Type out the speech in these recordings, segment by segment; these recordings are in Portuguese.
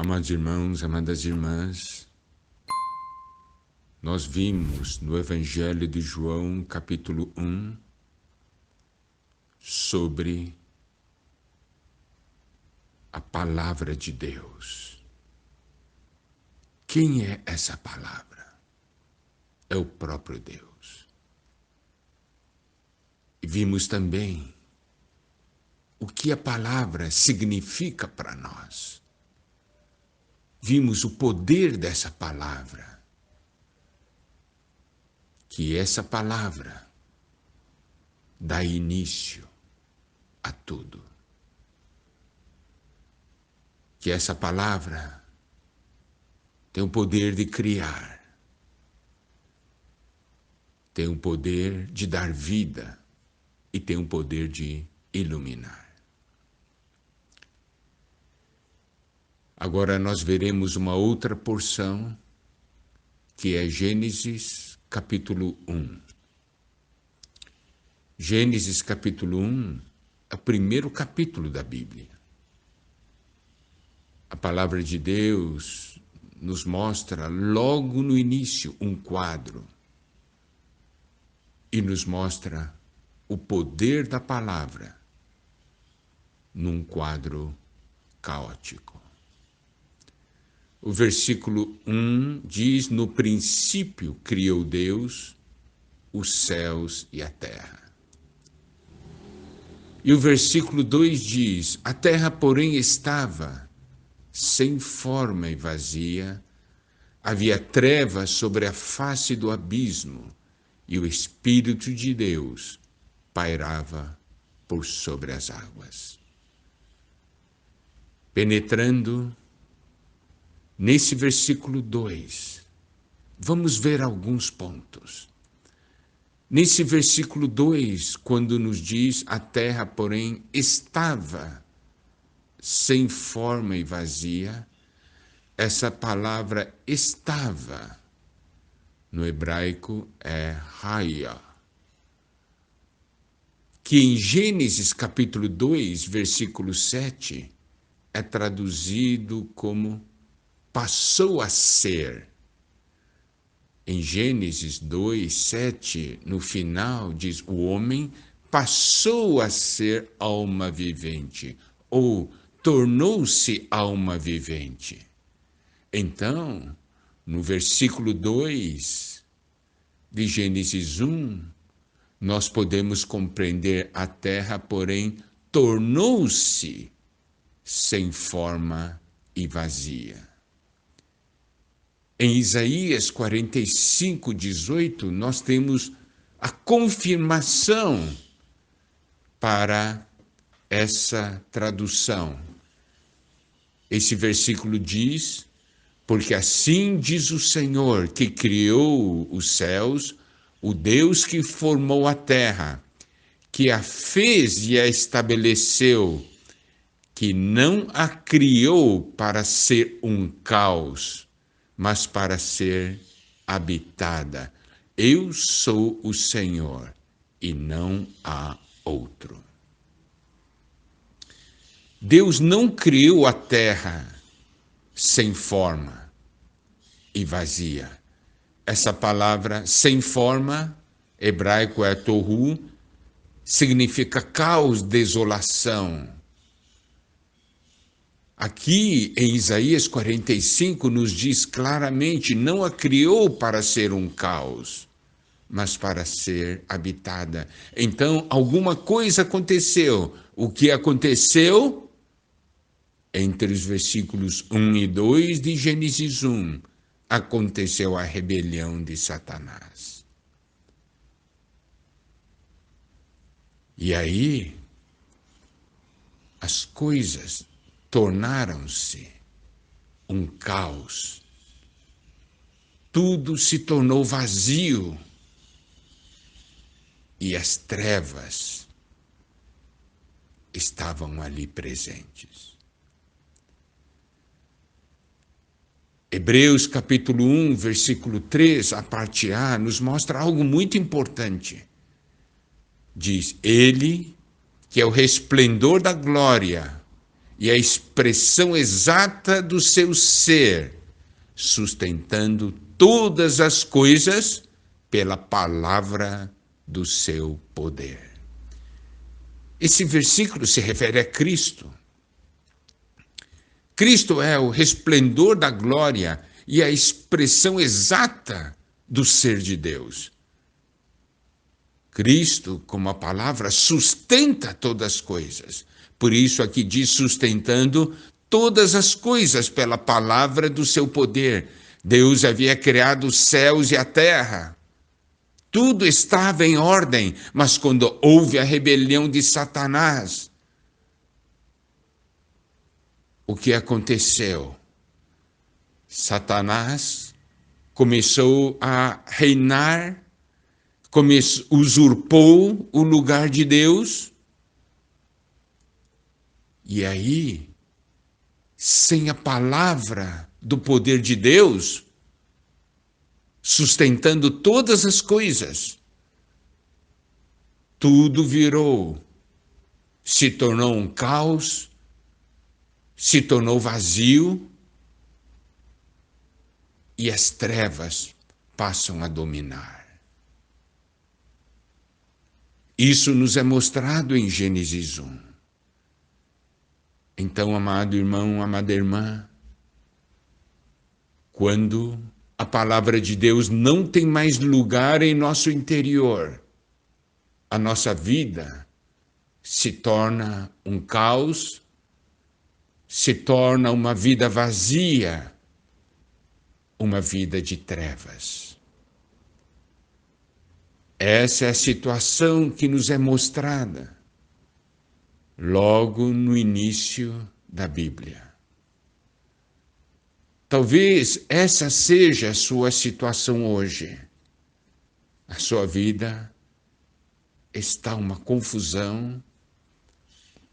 Amados irmãos, amadas irmãs, nós vimos no Evangelho de João, capítulo 1, sobre a palavra de Deus. Quem é essa palavra? É o próprio Deus. E vimos também o que a palavra significa para nós. Vimos o poder dessa palavra, que essa palavra dá início a tudo. Que essa palavra tem o poder de criar, tem o poder de dar vida e tem o poder de iluminar. Agora nós veremos uma outra porção, que é Gênesis capítulo 1. Gênesis capítulo 1 é o primeiro capítulo da Bíblia. A palavra de Deus nos mostra logo no início um quadro e nos mostra o poder da palavra num quadro caótico. O versículo 1 diz: no princípio criou Deus os céus e a terra. E o versículo 2 diz: a terra, porém, estava sem forma e vazia, havia trevas sobre a face do abismo, e o Espírito de Deus pairava por sobre as águas. Penetrando nesse versículo 2, vamos ver alguns pontos. Nesse versículo 2, quando nos diz: a terra, porém, estava sem forma e vazia, essa palavra estava, no hebraico, é haya, que em Gênesis capítulo 2, versículo 7, é traduzido como passou a ser. Em Gênesis 2, 7, no final, diz: o homem passou a ser alma vivente, ou tornou-se alma vivente. Então, no versículo 2 de Gênesis 1, nós podemos compreender: a terra, porém, tornou-se sem forma e vazia. Em Isaías 45, 18, nós temos a confirmação para essa tradução. Esse versículo diz: porque assim diz o Senhor, que criou os céus, o Deus que formou a terra, que a fez e a estabeleceu, que não a criou para ser um caos, mas para ser habitada. Eu sou o Senhor e não há outro. Deus não criou a terra sem forma e vazia. Essa palavra sem forma, hebraico é tohu, significa caos, desolação. Aqui em Isaías 45 nos diz claramente: não a criou para ser um caos, mas para ser habitada. Então, alguma coisa aconteceu. O que aconteceu? Entre os versículos 1 e 2 de Gênesis 1, aconteceu a rebelião de Satanás. E aí, as coisas tornaram-se um caos. Tudo se tornou vazio e as trevas estavam ali presentes. Hebreus capítulo 1, versículo 3, a parte A, nos mostra algo muito importante. Diz: ele, que é o resplendor da glória e a expressão exata do seu ser, sustentando todas as coisas pela palavra do seu poder. Esse versículo se refere a Cristo. Cristo é o resplendor da glória e a expressão exata do ser de Deus. Cristo, como a palavra, sustenta todas as coisas. Por isso aqui diz sustentando todas as coisas pela palavra do seu poder. Deus havia criado os céus e a terra. Tudo estava em ordem, mas quando houve a rebelião de Satanás, o que aconteceu? Satanás começou a reinar, usurpou o lugar de Deus, e aí, sem a palavra do poder de Deus, sustentando todas as coisas, tudo virou, se tornou um caos, se tornou vazio, e as trevas passam a dominar. Isso nos é mostrado em Gênesis 1. Então, amado irmão, amada irmã, quando a palavra de Deus não tem mais lugar em nosso interior, a nossa vida se torna um caos, se torna uma vida vazia, uma vida de trevas. Essa é a situação que nos é mostrada logo no início da Bíblia. Talvez essa seja a sua situação hoje. A sua vida está uma confusão,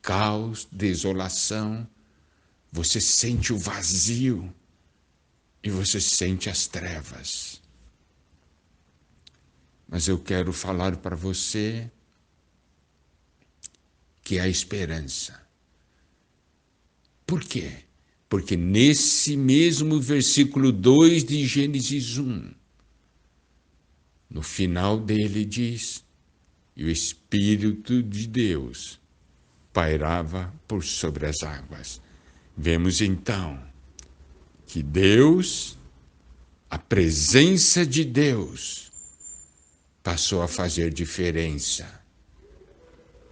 caos, desolação. Você sente o vazio e você sente as trevas. Mas eu quero falar para você que há esperança. Por quê? Porque nesse mesmo versículo 2 de Gênesis 1, no final dele diz, e o Espírito de Deus pairava por sobre as águas. Vemos então que Deus, a presença de Deus, passou a fazer diferença.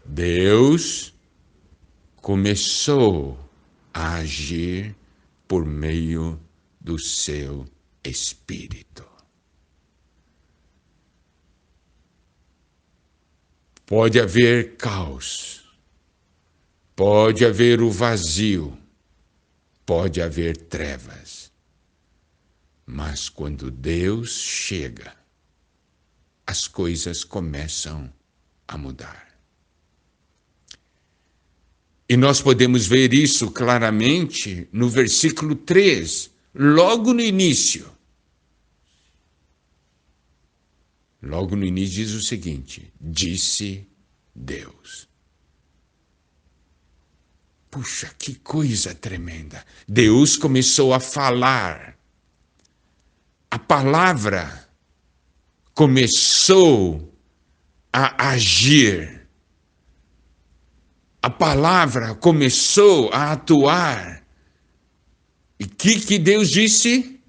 Deus começou a agir por meio do seu Espírito. Pode haver caos, pode haver o vazio, pode haver trevas, mas quando Deus chega, as coisas começam a mudar. E nós podemos ver isso claramente no versículo 3, logo no início. Logo no início diz o seguinte: disse Deus. Puxa, que coisa tremenda! Deus começou a falar. A palavra começou a agir. A palavra começou a atuar. E o que Deus disse?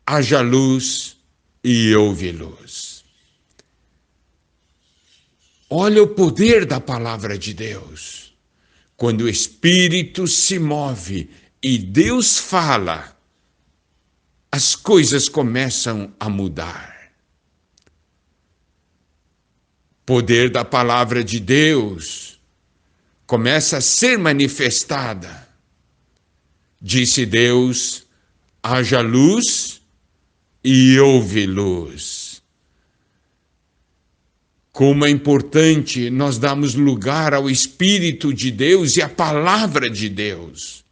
Haja luz e houve luz. Olha o poder da palavra de Deus. Quando o Espírito se move e Deus fala, as coisas começam a mudar. Poder da palavra de Deus começa a ser manifestada. Disse Deus, haja luz e houve luz. Como é importante nós darmos lugar ao Espírito de Deus e à palavra de Deus.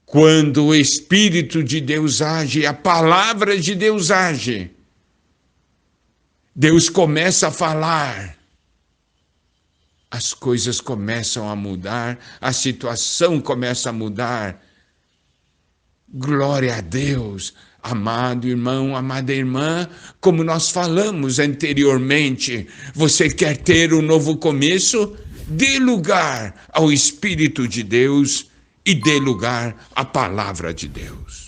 Quando o Espírito de Deus age, a palavra de Deus age, Deus começa a falar. as coisas começam a mudar, a situação começa a mudar. Glória a Deus, amado irmão, amada irmã, como nós falamos anteriormente, você quer ter um novo começo? Dê lugar ao Espírito de Deus e dê lugar à palavra de Deus.